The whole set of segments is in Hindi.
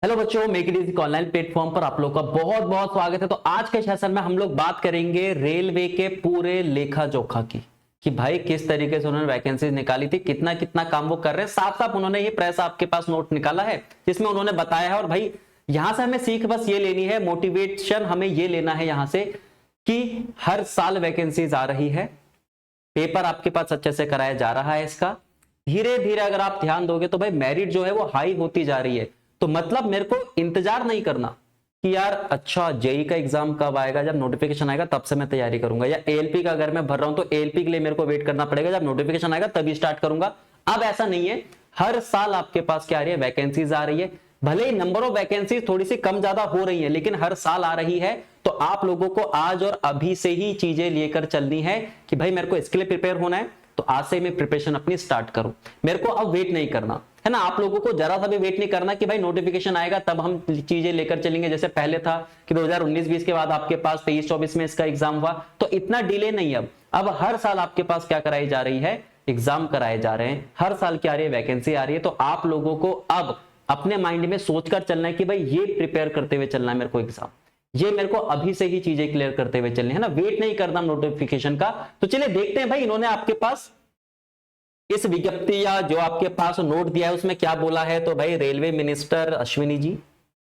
हेलो बच्चों, make it easy online platform पर आप लोग का बहुत बहुत स्वागत है। तो आज के सेशन में हम लोग बात करेंगे रेलवे के पूरे लेखा जोखा की कि भाई किस तरीके से उन्होंने वैकेंसीज निकाली थी, कितना कितना काम वो कर रहे हैं। साफ साफ उन्होंने ये प्रेस आपके पास नोट निकाला है जिसमें उन्होंने बताया है। और भाई यहां से हमें सीख बस ये लेनी है, मोटिवेशन हमें ये लेना है यहां से कि हर साल वैकेंसीज आ रही है, पेपर आपके पास अच्छे से कराया जा रहा है। इसका धीरे धीरे अगर आप ध्यान दोगे तो भाई मेरिट जो है वो हाई होती जा रही है। तो मतलब मेरे को इंतजार नहीं करना कि यार अच्छा जेई का एग्जाम कब आएगा, जब नोटिफिकेशन आएगा तब से मैं तैयारी करूंगा, या एएलपी का अगर मैं भर रहा हूं तो एएलपी के लिए मेरे को वेट करना पड़ेगा, जब नोटिफिकेशन आएगा तभी स्टार्ट करूंगा। अब ऐसा नहीं है, हर साल आपके पास क्या आ रही है, वैकेंसीज आ रही है। भले ही नंबर ऑफ वैकेंसीज थोड़ी सी कम ज्यादा हो रही है लेकिन हर साल आ रही है। तो आप लोगों को आज और अभी से ही चीजें लेकर चलनी है कि भाई मेरे को इसके लिए प्रिपेयर होना है, तो आज से मैं प्रिपरेशन अपनी स्टार्ट करूं। मेरे को अब वेट नहीं करना है ना, आप लोगों को जरा सा भी वेट नहीं करना कि भाई नोटिफिकेशन आएगा तब हम चीजें लेकर चलेंगे। जैसे पहले था कि 2019-20 के बाद आपके पास 23-24 में इसका एग्जाम हुआ, तो इतना डिले नहीं। अब हर साल आपके पास क्या कराई जा रही है, एग्जाम कराए जा रहे हैं। हर साल क्या आ रही है, वैकेंसी आ रही है। तो आप लोगों को अब अपने माइंड में सोचकर चलना है कि भाई ये प्रिपेयर करते हुए चलना है मेरे को एग्जाम, ये मेरे को अभी से ही चीजें क्लियर करते हुए चलनी है ना, वेट नहीं करना नोटिफिकेशन का। तो चलिए देखते हैं भाई इन्होंने आपके पास इस विज्ञप्ति या जो आपके पास नोट दिया है उसमें क्या बोला है। तो भाई रेलवे मिनिस्टर अश्विनी जी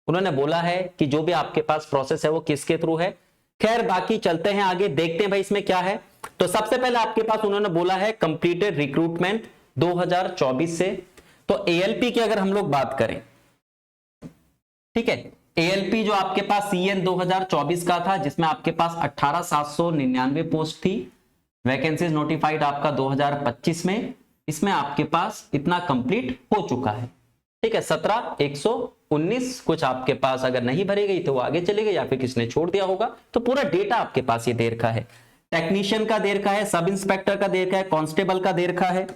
उन्होंने बोला है कि जो भी आपके पास प्रोसेस है वो किसके थ्रू है। खैर बाकी चलते हैं आगे, देखते हैं भाई इसमें क्या है। तो सबसे पहले आपके पास उन्होंने बोला है कंप्लीटेड रिक्रूटमेंट 2024 से। तो एएलपी की अगर हम लोग बात करें, ठीक है, एएलपी जो आपके पास सीएन 2024 का था जिसमें आपके पास 18,799 पोस्ट थी। वैकेंसीज नोटिफाइड आपका 2025 में, इसमें आपके पास इतना कंप्लीट हो चुका है। ठीक है, 17,119 कुछ आपके पास अगर नहीं भरी गई तो वो आगे चली गई या फिर किसने छोड़ दिया होगा। तो पूरा डेटा आपके पास ये दे रखा है। टेक्नीशियन का दे रखा है, सब इंस्पेक्टर का दे रखा है, कांस्टेबल का दे रखा है।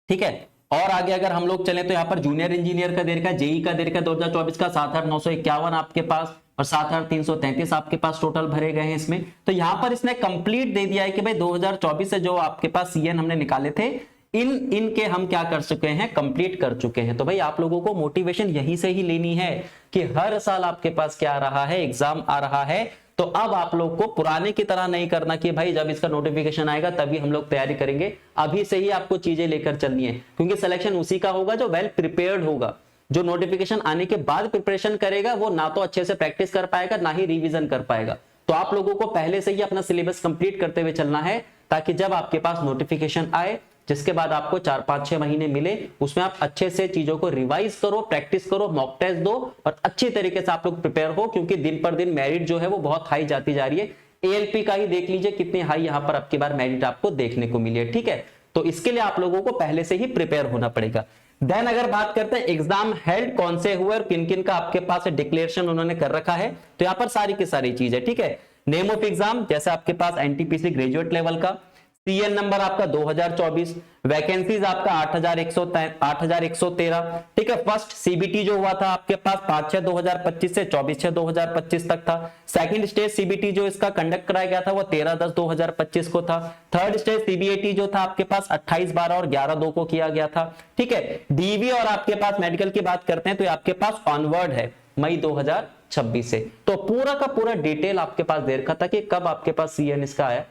ठीक है, और आगे अगर हम लोग चले तो यहाँ पर जूनियर इंजीनियर का दे रखा है, जेई का दे रखा है 2024 का 68,951 आपके पास और 7,333 आपके पास टोटल भरे गए हैं इसमें। तो यहां पर इसने कंप्लीट दे दिया है कि भाई 2024 से जो आपके पास सीएन हमने निकाले थे इनके हम क्या कर चुके हैं, कंप्लीट कर चुके हैं। तो भाई आप लोगों को मोटिवेशन यहीं से ही लेनी है कि हर साल आपके पास क्या आ रहा है, एग्जाम आ रहा है। तो अब आप लोग को पुराने की तरह नहीं करना कि भाई जब इसका नोटिफिकेशन आएगा तभी हम लोग तैयारी करेंगे। अभी से ही आपको चीजें लेकर चलनी है, क्योंकि सिलेक्शन उसी का होगा जो वेल प्रिपेयर्ड होगा। जो नोटिफिकेशन आने के बाद प्रिपरेशन करेगा वो ना तो अच्छे से प्रैक्टिस कर पाएगा ना ही रिवीजन कर पाएगा। तो आप लोगों को पहले से ही अपना सिलेबस कंप्लीट करते हुए चलना है ताकि जब आपके पास नोटिफिकेशन आए, जिसके बाद आपको 4-5-6 महीने मिले, उसमें आप अच्छे से चीजों को रिवाइज करो, प्रैक्टिस करो, मॉक टेस्ट दो और अच्छी तरीके से आप लोग प्रिपेयर हो, क्योंकि दिन पर दिन मेरिट जो है वो बहुत हाई जाती जा रही है। एएलपी का ही देख लीजिए कितनी हाई यहाँ पर आपकी बार मेरिट आपको देखने को मिली है। ठीक है, तो इसके लिए आप लोगों को पहले से ही प्रिपेयर होना पड़ेगा। देन अगर बात करते हैं एग्जाम हेल्ड कौन से हुए और किन किन का आपके पास डिक्लेरेशन उन्होंने कर रखा है, तो यहाँ पर सारी की सारी चीज है। ठीक है, नेम ऑफ एग्जाम जैसे आपके पास एनटीपीसी ग्रेजुएट लेवल का, सीएन नंबर आपका 2024, वैकेंसीज आपका 8,113। ठीक है, फर्स्ट सीबीटी जो हुआ था आपके पास 5/6/2025 से 24/6/2025 तक था। सेकंड स्टेज सीबीटी जो इसका कंडक्ट कराया गया था वो 13/10/2025 को था। थर्ड स्टेज सीबीएटी जो था आपके पास 28/12 और 11/2 को किया गया था। ठीक है, डीवी और आपके पास मेडिकल की बात करते हैं तो आपके पास ऑनवर्ड है मई 2026 से। तो पूरा का पूरा डिटेल आपके पास दे रखा था कि कब आपके पास सीएन इसका आया,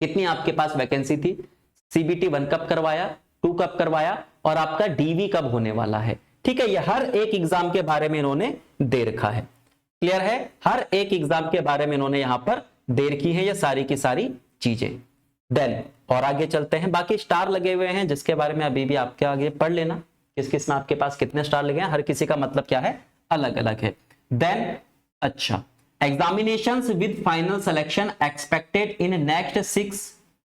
कितनी आपके पास वैकेंसी थी, सीबीटी 1 कब करवाया, 2 कब करवाया और आपका डीवी कब होने वाला है। ठीक है, ये हर एक एग्जाम के बारे में इन्होंने दे रखा है। क्लियर है, हर एक एग्जाम के बारे में इन्होंने यहां पर दे रखी है ये सारी की सारी चीजें। देन और आगे चलते हैं, बाकी स्टार लगे हुए हैं जिसके बारे में अभी भी आपके आगे पढ़ लेना, किस किस में आपके पास कितने स्टार लगे हैं, हर किसी का मतलब क्या है, अलग अलग है। देन अच्छा, examinations with final selection expected in next 6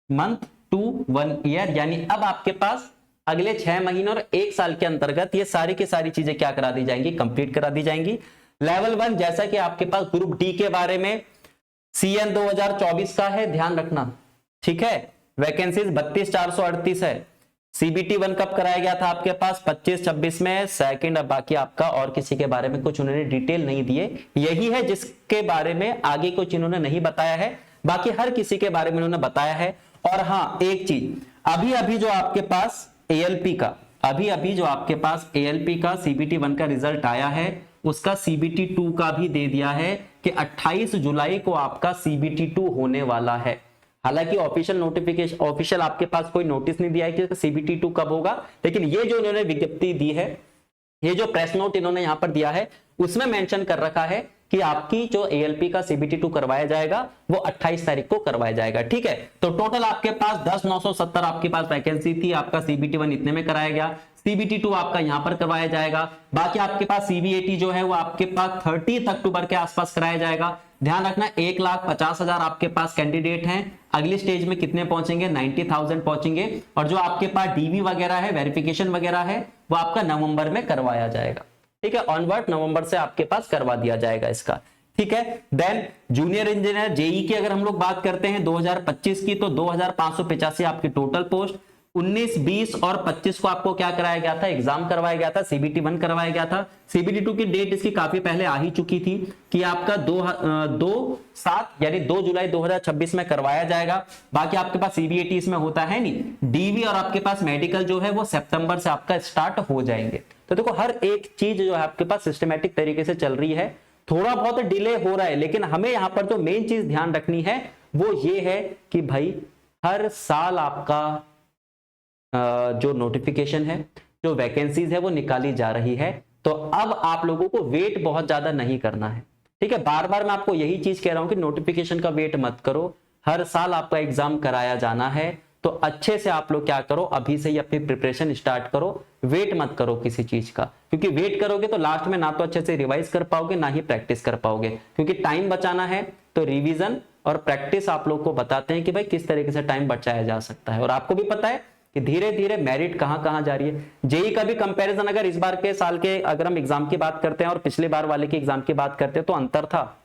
month to 1 year, यानी अब आपके पास अगले 6 महीने और 1 साल के अंतर्गत ये सारी की सारी चीजें क्या करा दी जाएंगी, कंप्लीट करा दी जाएंगी। लेवल 1 जैसा कि आपके पास ग्रुप डी के बारे में सीएन 2024 का है, ध्यान रखना। ठीक है, वैकेंसीज 32,438 है। सीबीटी 1 कब कराया गया था आपके पास 25-26 में, सेकंड। अब बाकी आपका और किसी के बारे में कुछ उन्होंने डिटेल नहीं दिए, यही है जिसके बारे में आगे कुछ इन्होंने नहीं बताया है, बाकी हर किसी के बारे में उन्होंने बताया है। और हाँ एक चीज, अभी अभी जो आपके पास एएलपी का अभी अभी जो आपके पास ALP का CBT 1 का रिजल्ट आया है, उसका CBT 2 का भी दे दिया है कि 28 जुलाई को आपका CBT 2 होने वाला है। हालांकि ऑफिशियल नोटिफिकेशन, ऑफिशियल आपके पास कोई नोटिस नहीं दिया है कि CBT 2 कब होगा, लेकिन ये जो इन्होंने विज्ञप्ति दी है, ये जो प्रेस नोट इन्होंने यहां पर दिया है, उसमें मेंशन कर रखा है कि आपकी जो ALP का CBT 2 करवाया जाएगा वो 28 तारीख को करवाया जाएगा। ठीक है, तो टोटल आपके पास 10,970 आपके पास वैकेंसी थी, आपका CBT 1 इतने में कराया गया, CBT 2 आपका यहां पर करवाया जाएगा। बाकी आपके पास CBAT जो है वो आपके पास 30 अक्टूबर के आसपास कराया जाएगा। ध्यान रखना 1,50,000 आपके पास कैंडिडेट हैं, अगली स्टेज में कितने पहुंचेंगे, 90,000 पहुंचेंगे। और जो आपके पास DV वगैरह है, वेरिफिकेशन वगैरह है, वो आपका नवंबर में करवाया जाएगा। ठीक है, ऑनवर्ड नवंबर से आपके पास करवा दिया जाएगा इसका। ठीक है, देन जूनियर इंजीनियर जेई की अगर हम लोग बात करते हैं 2025 की, तो 2,585 आपकी टोटल पोस्ट। 19, 20 और 25 को आपको क्या कराया गया था, एग्जाम करवाया गया था, CBT 1 करवाया गया था। CBT 2 की डेट इसकी काफी पहले आ ही चुकी थी कि आपका 2/7 यानी 2 जुलाई 2026 में करवाया जाएगा। बाकी आपके पास CBAT इसमें होता है नहीं, DV और आपके पास मेडिकल जो है वो सितंबर से आपका स्टार्ट हो जाएंगे। तो देखो हर एक चीज जो है आपके पास सिस्टमेटिक तरीके से चल रही है, थोड़ा बहुत डिले हो रहा है, लेकिन हमें यहां पर जो मेन चीज ध्यान रखनी है वो ये है कि भाई हर साल आपका जो नोटिफिकेशन है, जो वैकेंसीज है वो निकाली जा रही है। तो अब आप लोगों को वेट बहुत ज्यादा नहीं करना है। ठीक है, बार बार मैं आपको यही चीज कह रहा हूं कि नोटिफिकेशन का वेट मत करो, हर साल आपका एग्जाम कराया जाना है, तो अच्छे से आप लोग क्या करो, अभी से ही अपनी प्रिपरेशन स्टार्ट करो, वेट मत करो किसी चीज का, क्योंकि वेट करोगे तो लास्ट में ना तो अच्छे से रिवाइज कर पाओगे ना ही प्रैक्टिस कर पाओगे। क्योंकि टाइम बचाना है तो रिवीजन और प्रैक्टिस आप लोग को बताते हैं कि भाई किस तरीके से टाइम बचाया जा सकता है। और आपको भी पता है कि धीरे धीरे मेरिट कहां कहां जा रही है। जेई का भी कंपैरिजन अगर इस बार के साल के अगर हम एग्जाम की बात करते हैं और पिछले बार वाले के एग्जाम की बात करते हैं तो अंतर था,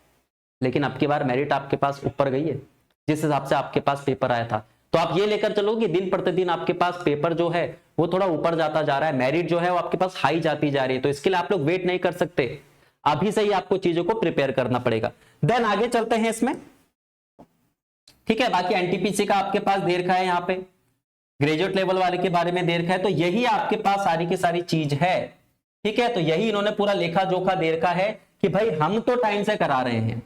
लेकिन अब की बार मेरिट आपके पास ऊपर गई है जिस हिसाब से आपके पास पेपर आया था। तो आप ये लेकर चलो कि दिन प्रतिदिन आपके पास पेपर जो है वो थोड़ा ऊपर जाता जा रहा है, मेरिट जो है वो आपके पास हाई जाती जा रही है। तो इसके लिए आप लोग वेट नहीं कर सकते, अभी से ही आपको चीजों को प्रिपेयर करना पड़ेगा। देन आगे चलते हैं इसमें। ठीक है, बाकी NTPC का आपके पास दे रखा है, यहाँ पे ग्रेजुएट लेवल वाले के बारे में दे रखा है, तो यही आपके पास सारी की सारी चीज है। ठीक है, तो यही इन्होंने पूरा लेखा जोखा दे रखा है कि भाई हम तो टाइम से करा रहे हैं,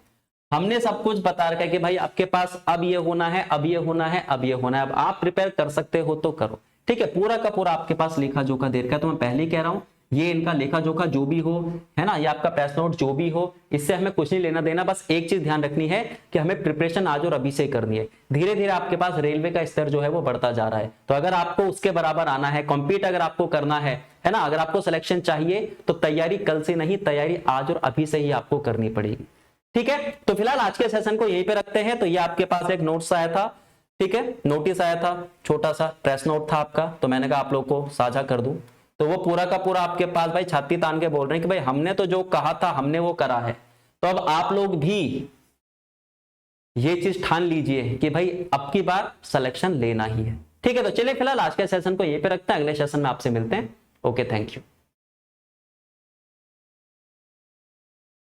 हमने सब कुछ बता रखा है कि भाई आपके पास अब ये होना है, अब ये होना है, अब ये होना है, अब आप प्रिपेयर कर सकते हो तो करो। ठीक है, पूरा का पूरा आपके पास लेखा जोखा दे रखा है। तो मैं पहले ही कह रहा हूं, ये इनका लेखा जोखा जो भी हो है ना, ये आपका प्रेस नोट जो भी हो, इससे हमें कुछ नहीं लेना देना। बस एक चीज ध्यान रखनी है कि हमें प्रिपरेशन आज और अभी से करनी है। धीरे धीरे आपके पास रेलवे का स्तर जो है वो बढ़ता जा रहा है, तो अगर आपको उसके बराबर आना है, कॉम्पीट अगर आपको करना है ना, अगर आपको सिलेक्शन चाहिए तो तैयारी कल से नहीं, तैयारी आज और अभी से ही आपको करनी पड़ेगी। ठीक है, तो फिलहाल आज के सेशन को यहीं पे रखते हैं। तो ये आपके पास एक नोट्स आया था, ठीक है, नोटिस आया था, छोटा सा प्रेस नोट था आपका, तो मैंने कहा आप लोग को साझा कर दूं। तो वो पूरा का पूरा आपके पास भाई छाती तान के बोल रहे हैं कि भाई हमने तो जो कहा था हमने वो करा है। तो अब आप लोग भी ये चीज ठान लीजिए कि भाई अब की बार सिलेक्शन लेना ही है। ठीक है, तो चलिए फिलहाल आज के सेशन को यहीं पे रखते हैं, अगले सेशन में आपसे मिलते हैं। Okay, thank you.